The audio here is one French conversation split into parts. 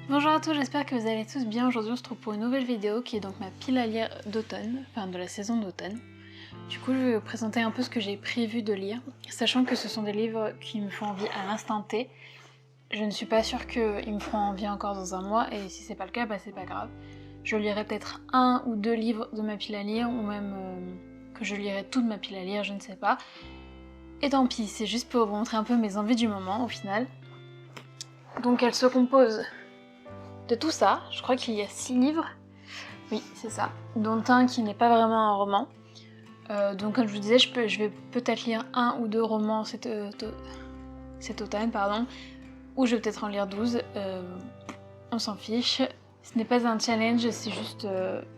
Bonjour à tous, j'espère que vous allez tous bien. Aujourd'hui on se retrouve pour une nouvelle vidéo qui est donc ma pile à lire d'automne, enfin de la saison d'automne. Du coup je vais vous présenter un peu ce que j'ai prévu de lire, sachant que ce sont des livres qui me font envie à l'instant T. Je ne suis pas sûre qu'ils me feront envie encore dans un mois, et si c'est pas le cas, bah c'est pas grave. Je lirai peut-être 1 ou 2 livres de ma pile à lire, ou même que je lirai toute ma pile à lire, je ne sais pas. Et tant pis, c'est juste pour vous montrer un peu mes envies du moment au final. Donc elle se compose de tout ça, je crois qu'il y a 6 livres, oui c'est ça, dont un qui n'est pas vraiment un roman. Donc comme je vous disais, je vais peut-être lire 1 ou 2 romans cet automne, ou je vais peut-être en lire 12, on s'en fiche. Ce n'est pas un challenge, c'est juste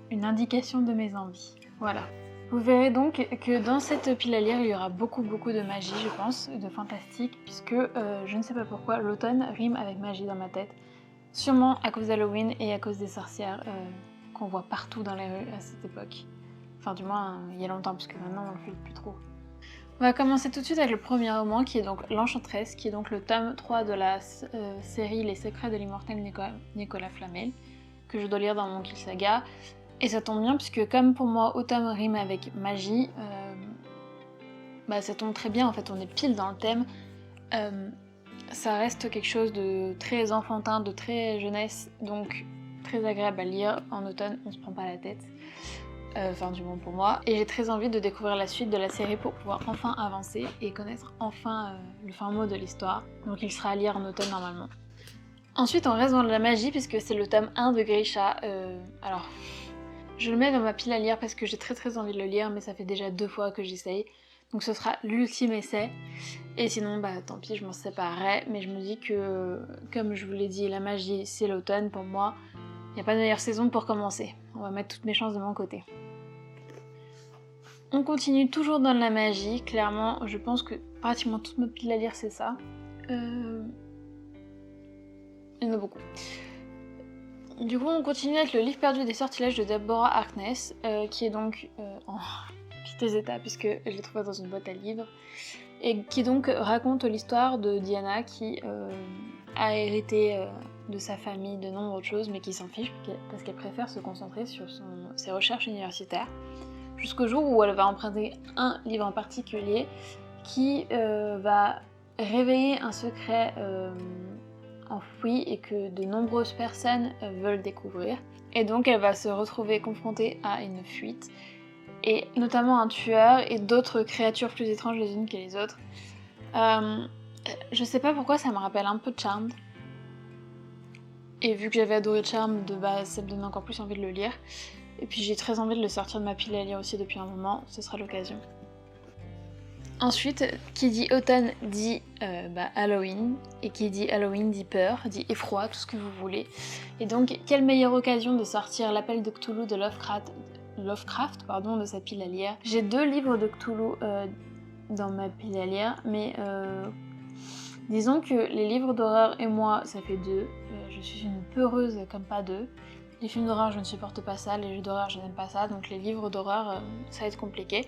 une indication de mes envies, voilà. Vous verrez donc que dans cette pile à lire, il y aura beaucoup de magie, je pense, de fantastique, puisque je ne sais pas pourquoi, l'automne rime avec magie dans ma tête. Sûrement à cause d'Halloween et à cause des sorcières qu'on voit partout dans les rues à cette époque. Enfin du moins il y a longtemps, parce que maintenant on le fait plus trop. On va commencer tout de suite avec le premier roman qui est donc L'Enchanteresse, qui est donc le tome 3 de la série Les Secrets de l'immortel Nicolas Flamel, que je dois lire dans mon Kill Saga. Et ça tombe bien puisque comme pour moi automne rime avec magie, ça tombe très bien, en fait on est pile dans le thème. Ça reste quelque chose de très enfantin, de très jeunesse, donc très agréable à lire. En automne, on se prend pas la tête, enfin du moins pour moi. Et j'ai très envie de découvrir la suite de la série pour pouvoir enfin avancer et connaître enfin le fin mot de l'histoire. Donc il sera à lire en automne normalement. Ensuite, on reste dans la magie puisque c'est le tome 1 de Grisha. Alors, je le mets dans ma pile à lire parce que j'ai très envie de le lire, mais ça fait déjà 2 fois que j'essaye. Donc ce sera l'ultime essai. Et sinon, tant pis, je m'en séparerai. Mais je me dis que, comme je vous l'ai dit, la magie, c'est l'automne pour moi. Il n'y a pas de meilleure saison pour commencer. On va mettre toutes mes chances de mon côté. On continue toujours dans la magie. Clairement, je pense que pratiquement toute ma pile à lire, c'est ça. Il y en a beaucoup. Du coup, on continue avec le livre perdu des sortilèges de Deborah Harkness, qui est donc en piteux état, puisque je l'ai trouvé dans une boîte à livres. Et qui donc raconte l'histoire de Diana qui a hérité de sa famille de nombreuses choses, mais qui s'en fiche parce qu'elle préfère se concentrer sur ses recherches universitaires, jusqu'au jour où elle va emprunter un livre en particulier qui va réveiller un secret enfoui et que de nombreuses personnes veulent découvrir. Et donc elle va se retrouver confrontée à une fuite, et notamment un tueur et d'autres créatures plus étranges les unes que les autres. Je sais pas pourquoi ça me rappelle un peu Charmed. Et vu que j'avais adoré Charmed de base, ça me donne encore plus envie de le lire. Et puis j'ai très envie de le sortir de ma pile à lire aussi depuis un moment, ce sera l'occasion. Ensuite, qui dit automne dit Halloween, et qui dit Halloween dit peur, dit effroi, tout ce que vous voulez. Et donc, quelle meilleure occasion de sortir l'appel de Cthulhu de Lovecraft, de sa pile à lire. J'ai 2 livres de Cthulhu dans ma pile à lire, mais disons que les livres d'horreur et moi, ça fait 2. Je suis une peureuse comme pas 2. Les films d'horreur, je ne supporte pas ça, les jeux d'horreur, je n'aime pas ça, donc les livres d'horreur, ça va être compliqué.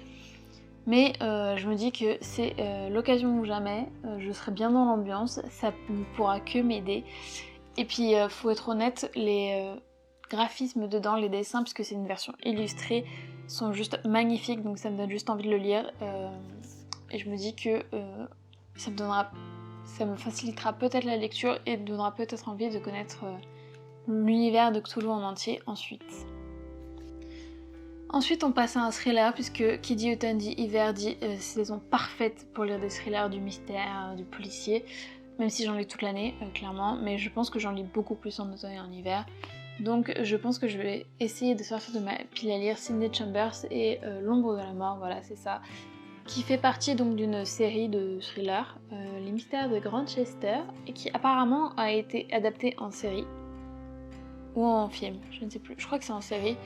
Mais je me dis que c'est l'occasion ou jamais, je serai bien dans l'ambiance, ça ne pourra que m'aider. Et puis faut être honnête, les graphismes dedans, les dessins, puisque c'est une version illustrée, sont juste magnifiques, donc ça me donne juste envie de le lire. Et je me dis que ça me facilitera peut-être la lecture et me donnera peut-être envie de connaître l'univers de Cthulhu en entier ensuite. Ensuite, on passe à un thriller, puisque qui dit automne dit hiver dit saison parfaite pour lire des thrillers, du mystère, du policier, même si j'en lis toute l'année, clairement, mais je pense que j'en lis beaucoup plus en automne et en hiver. Donc je pense que je vais essayer de sortir de ma pile à lire Sydney Chambers et L'ombre de la mort, voilà c'est ça, qui fait partie donc d'une série de thrillers, Les mystères de Grantchester, et qui apparemment a été adapté en série, ou en film, je ne sais plus, je crois que c'est en série.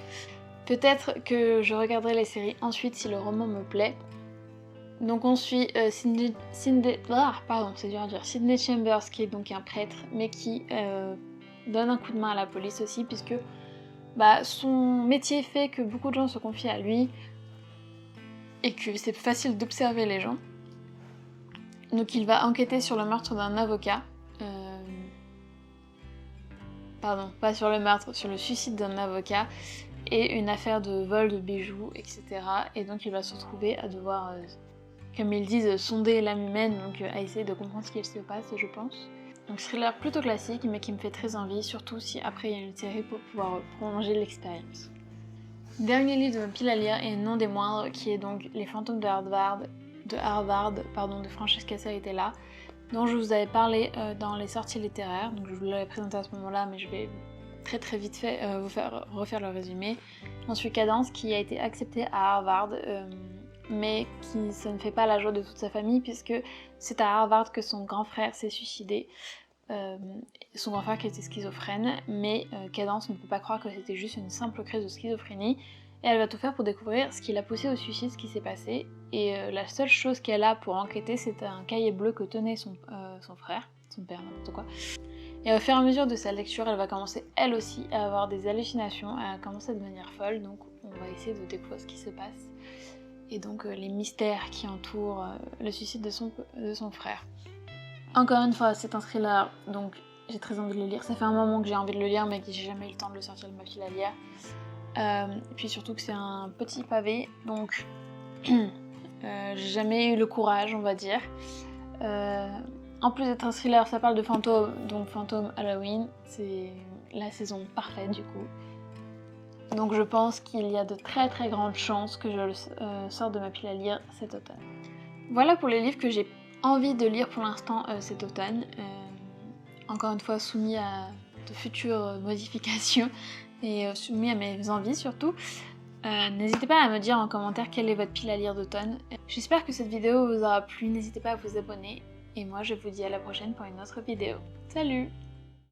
Peut-être que je regarderai les séries ensuite si le roman me plaît. Donc on suit Sydney Chambers, qui est donc un prêtre, mais qui donne un coup de main à la police aussi, puisque son métier fait que beaucoup de gens se confient à lui, et que c'est facile d'observer les gens. Donc il va enquêter sur le meurtre d'un avocat, pardon, pas sur le meurtre, sur le suicide d'un avocat et une affaire de vol de bijoux, etc. Et donc il va se retrouver à devoir, comme ils disent, sonder l'âme humaine, donc à essayer de comprendre ce qu'il se passe, je pense. Donc thriller plutôt classique, mais qui me fait très envie, surtout si après il y a une série pour pouvoir prolonger l'expérience. Dernier livre de ma pile à lire, et non des moindres, qui est donc Les fantômes de Harvard, de Francesca Saritella, dont je vous avais parlé dans les sorties littéraires, donc je vous l'avais présenté à ce moment-là, mais je vais très vite fait vous faire refaire le résumé. On suit Cadence qui a été acceptée à Harvard, mais ça ne fait pas la joie de toute sa famille, puisque c'est à Harvard que son grand frère s'est suicidé. Son grand frère qui était schizophrène, mais Cadence ne peut pas croire que c'était juste une simple crise de schizophrénie, et elle va tout faire pour découvrir ce qui l'a poussé au suicide, ce qui s'est passé, et la seule chose qu'elle a pour enquêter, c'est un cahier bleu que tenait son frère, son père, n'importe quoi. Et au fur et à mesure de sa lecture, elle va commencer elle aussi à avoir des hallucinations, à commencer à devenir folle, donc on va essayer de découvrir ce qui se passe, et donc les mystères qui entourent le suicide de son frère. Encore une fois, c'est un thriller, donc j'ai très envie de le lire. Ça fait un moment que j'ai envie de le lire, mais que j'ai jamais eu le temps de le sortir de ma pile à lire. Et puis surtout que c'est un petit pavé, donc j'ai jamais eu le courage, on va dire. En plus d'être un thriller, ça parle de fantômes, donc fantômes Halloween, c'est la saison parfaite du coup. Donc je pense qu'il y a de très grandes chances que je le sorte de ma pile à lire cet automne. Voilà pour les livres que j'ai envie de lire pour l'instant cet automne. Encore une fois soumis à de futures modifications et soumis à mes envies surtout. N'hésitez pas à me dire en commentaire quelle est votre pile à lire d'automne. J'espère que cette vidéo vous aura plu, n'hésitez pas à vous abonner. Et moi je vous dis à la prochaine pour une autre vidéo. Salut!